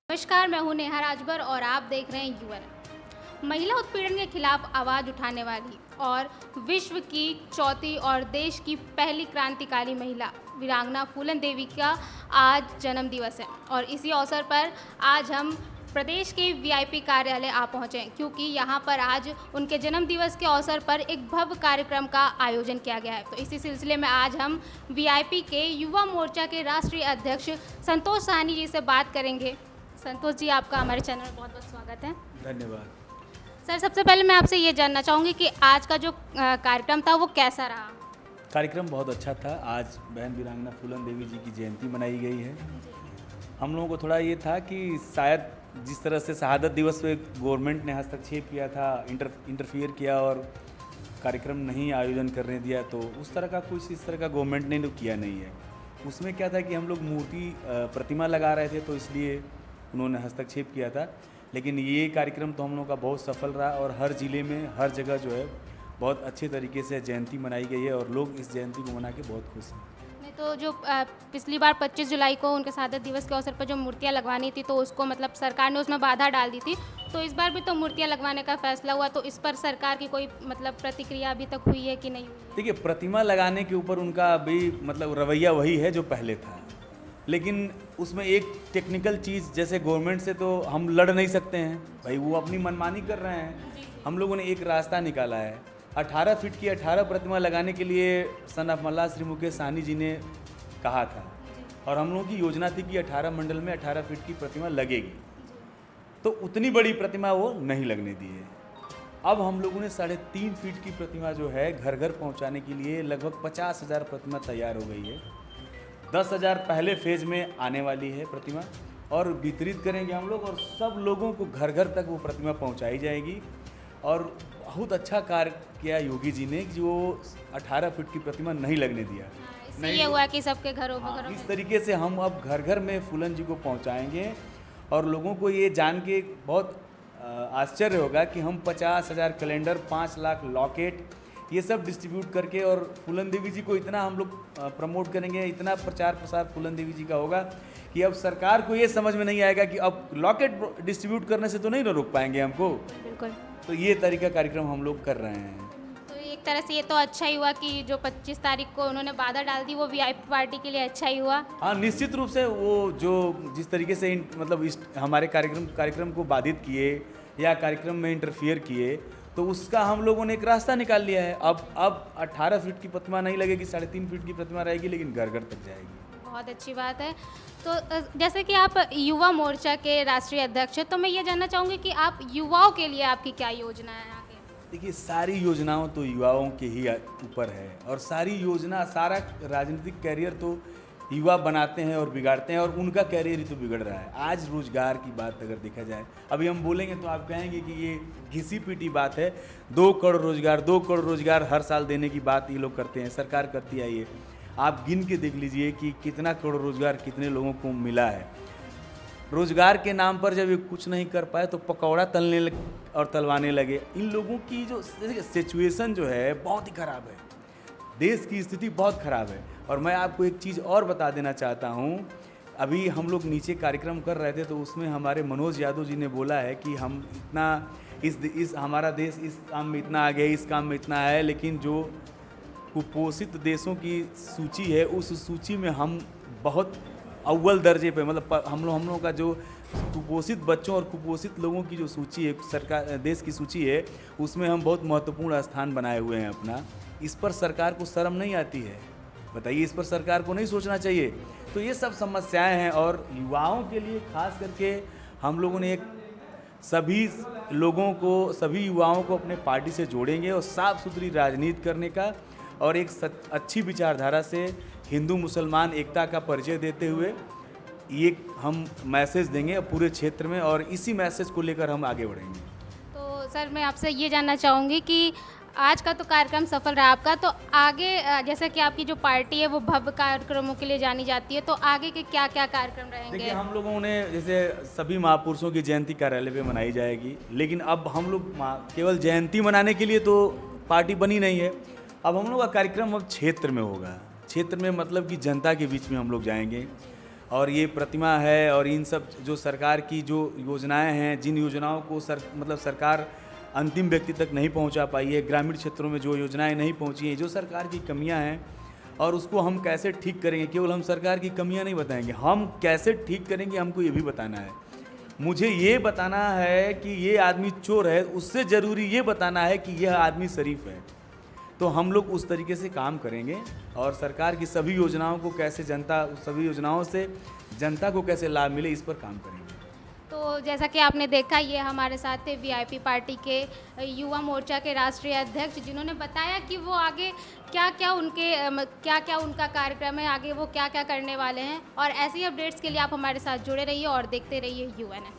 नमस्कार, मैं हूं नेहा राजभर और आप देख रहे हैं यूएन। महिला उत्पीड़न के खिलाफ आवाज़ उठाने वाली और विश्व की चौथी और देश की पहली क्रांतिकारी महिला वीरांगना फूलन देवी का आज जन्म दिवस है और इसी अवसर पर आज हम प्रदेश के वीआईपी कार्यालय आ पहुँचे क्योंकि यहाँ पर आज उनके जन्म दिवस के अवसर पर एक भव्य कार्यक्रम का आयोजन किया गया है। तो इसी सिलसिले में आज हम वीआईपी के युवा मोर्चा के राष्ट्रीय अध्यक्ष संतोष साहनी जी से बात करेंगे। संतोष जी, आपका हमारे चैनल में बहुत बहुत स्वागत है। धन्यवाद। सर, सबसे पहले मैं आपसे ये जानना चाहूँगी कि आज का जो कार्यक्रम था वो कैसा रहा? कार्यक्रम बहुत अच्छा था। आज बहन वीरांगना फूलन देवी जी की जयंती मनाई गई है। हम लोगों को थोड़ा ये था कि शायद जिस तरह से शहादत दिवस पे गवर्नमेंट ने हस्तक्षेप किया था, इंटरफियर किया और कार्यक्रम नहीं आयोजन करने दिया, तो उस तरह का कुछ इस तरह का गवर्नमेंट ने तो किया नहीं है। उसमें क्या था कि हम लोग मूर्ति प्रतिमा लगा रहे थे, तो इसलिए उन्होंने हस्तक्षेप किया था। लेकिन ये कार्यक्रम तो हम लोगों का बहुत सफल रहा और हर ज़िले में हर जगह जो है बहुत अच्छे तरीके से जयंती मनाई गई है और लोग इस जयंती को मना के बहुत खुश हैं। नहीं तो जो पिछली बार 25 जुलाई को उनके शहादत दिवस के अवसर पर जो मूर्तियाँ लगवानी थी तो उसको मतलब सरकार ने उसमें बाधा डाल दी थी, तो इस बार भी तो मूर्तियाँ लगवाने का फैसला हुआ, तो इस पर सरकार की कोई मतलब प्रतिक्रिया अभी तक हुई है कि नहीं हुई? देखिए, प्रतिमा लगाने के ऊपर उनका अभी मतलब रवैया वही है जो पहले था, लेकिन उसमें एक टेक्निकल चीज़, जैसे गवर्नमेंट से तो हम लड़ नहीं सकते हैं भाई, वो अपनी मनमानी कर रहे हैं। हम लोगों ने एक रास्ता निकाला है। 18 फीट की 18 प्रतिमा लगाने के लिए सन ऑफ मल्लाह श्री मुकेश सहनी जी ने कहा था और हम लोगों की योजना थी कि 18 मंडल में 18 फीट की प्रतिमा लगेगी, तो उतनी बड़ी प्रतिमा वो नहीं लगने दी है। अब हम लोगों ने 3.5 फीट की प्रतिमा जो है घर घर पहुंचाने के लिए लगभग 50,000 प्रतिमा तैयार हो गई है। 10,000 पहले फेज में आने वाली है प्रतिमा और वितरित करेंगे हम लोग और सब लोगों को घर घर तक वो प्रतिमा पहुंचाई जाएगी। और बहुत अच्छा कार्य किया योगी जी ने, जो 18 फीट की प्रतिमा नहीं लगने दिया। इससे ये हुआ कि सबके घरों में इस तरीके से हम अब घर घर में फूलन जी को पहुंचाएंगे और लोगों को ये जान के बहुत आश्चर्य होगा कि हम 50,000 कैलेंडर, 5 लाख लॉकेट, ये सब डिस्ट्रीब्यूट करके और फूलन देवी जी को इतना हम लोग प्रमोट करेंगे, इतना प्रचार प्रसार फूलन देवी जी का होगा कि अब सरकार को ये समझ में नहीं आएगा कि अब लॉकेट डिस्ट्रीब्यूट करने से तो नहीं रोक पाएंगे हमको। बिल्कुल। तो ये तरीका कार्यक्रम हम लोग कर रहे हैं। तो एक तरह से ये तो अच्छा ही हुआ कि जो 25 तारीख को उन्होंने बाधा डाल दी वो वीआईपी पार्टी के लिए अच्छा ही हुआ। हाँ, निश्चित रूप से वो जो जिस तरीके से मतलब इस हमारे कार्यक्रम को बाधित किए या कार्यक्रम में इंटरफियर किए, तो उसका हम लोगों ने एक रास्ता निकाल लिया है। अब 18 फीट की प्रतिमा नहीं लगेगी, 3.5 फीट की प्रतिमा रहेगी, लेकिन घर घर तक जाएगी। बहुत अच्छी बात है। तो जैसे कि आप युवा मोर्चा के राष्ट्रीय अध्यक्ष हैं, तो मैं ये जानना चाहूँगी कि आप युवाओं के लिए आपकी क्या योजना है आगे? देखिए, सारी योजनाओं तो युवाओं के ही ऊपर है और सारी योजना, सारा राजनीतिक कैरियर तो युवा बनाते हैं और बिगाड़ते हैं और उनका कैरियर ही तो बिगड़ रहा है। आज रोजगार की बात अगर देखा जाए, अभी हम बोलेंगे तो आप कहेंगे कि ये घिसी पीटी बात है। 2 करोड़ रोजगार हर साल देने की बात ये लोग करते हैं, सरकार करती है। ये आप गिन के देख लीजिए कि कितना करोड़ रोजगार कितने लोगों को मिला है। रोजगार के नाम पर जब ये कुछ नहीं कर पाए तो पकौड़ा तलने और तलवाने लगे। इन लोगों की जो सिचुएशन जो है बहुत ही ख़राब है, देश की स्थिति बहुत ख़राब है। और मैं आपको एक चीज़ और बता देना चाहता हूँ, अभी हम लोग नीचे कार्यक्रम कर रहे थे तो उसमें हमारे मनोज यादव जी ने बोला है कि हम इतना इस हमारा देश इस काम में इतना आगे है, इस काम में इतना है, लेकिन जो कुपोषित देशों की सूची है उस सूची में हम बहुत अव्वल दर्जे पे, मतलब हम लोगों का जो कुपोषित बच्चों और कुपोषित लोगों की जो सूची है, सरकार देश की सूची है, उसमें हम बहुत महत्वपूर्ण स्थान बनाए हुए हैं अपना। इस पर सरकार को शर्म नहीं आती है? बताइए, इस पर सरकार को नहीं सोचना चाहिए? तो ये सब समस्याएं हैं और युवाओं के लिए खास करके हम लोगों ने एक सभी युवाओं को अपने पार्टी से जोड़ेंगे और साफ़ सुथरी राजनीति करने का और एक अच्छी विचारधारा से हिंदू मुसलमान एकता का परिचय देते हुए ये हम मैसेज देंगे पूरे क्षेत्र में और इसी मैसेज को लेकर हम आगे बढ़ेंगे। तो सर, मैं आपसे ये जानना चाहूँगी कि आज का तो कार्यक्रम सफल रहा आपका, तो आगे जैसे कि आपकी जो पार्टी है वो भव्य कार्यक्रमों के लिए जानी जाती है, तो आगे के क्या क्या कार्यक्रम रहेंगे? देखिए, हम लोगों ने जैसे सभी महापुरुषों की जयंती कार्यालय पे मनाई जाएगी, लेकिन अब हम लोग केवल जयंती मनाने के लिए तो पार्टी बनी नहीं है। अब हम लोग का कार्यक्रम अब क्षेत्र में होगा। क्षेत्र में मतलब कि जनता के बीच में हम लोग जाएंगे और ये प्रतिमा है और इन सब जो सरकार की जो योजनाएं हैं, जिन योजनाओं को सरकार अंतिम व्यक्ति तक नहीं पहुंचा पाई है, ग्रामीण क्षेत्रों में जो योजनाएं नहीं पहुंची हैं, जो सरकार की कमियां हैं और उसको हम कैसे ठीक करेंगे। केवल हम सरकार की कमियां नहीं बताएंगे, हम कैसे ठीक करेंगे हमको ये भी बताना है। मुझे ये बताना है कि ये आदमी चोर है, उससे ज़रूरी ये बताना है कि यह आदमी शरीफ है। तो हम लोग उस तरीके से काम करेंगे और सरकार की सभी योजनाओं को कैसे सभी योजनाओं से जनता को कैसे लाभ मिले, इस पर काम करेंगे। तो जैसा कि आपने देखा, ये हमारे साथ थे वीआईपी पार्टी के युवा मोर्चा के राष्ट्रीय अध्यक्ष, जिन्होंने बताया कि वो आगे क्या क्या उनका कार्यक्रम है, आगे वो क्या क्या करने वाले हैं। और ऐसी अपडेट्स के लिए आप हमारे साथ जुड़े रहिए और देखते रहिए यूएनए।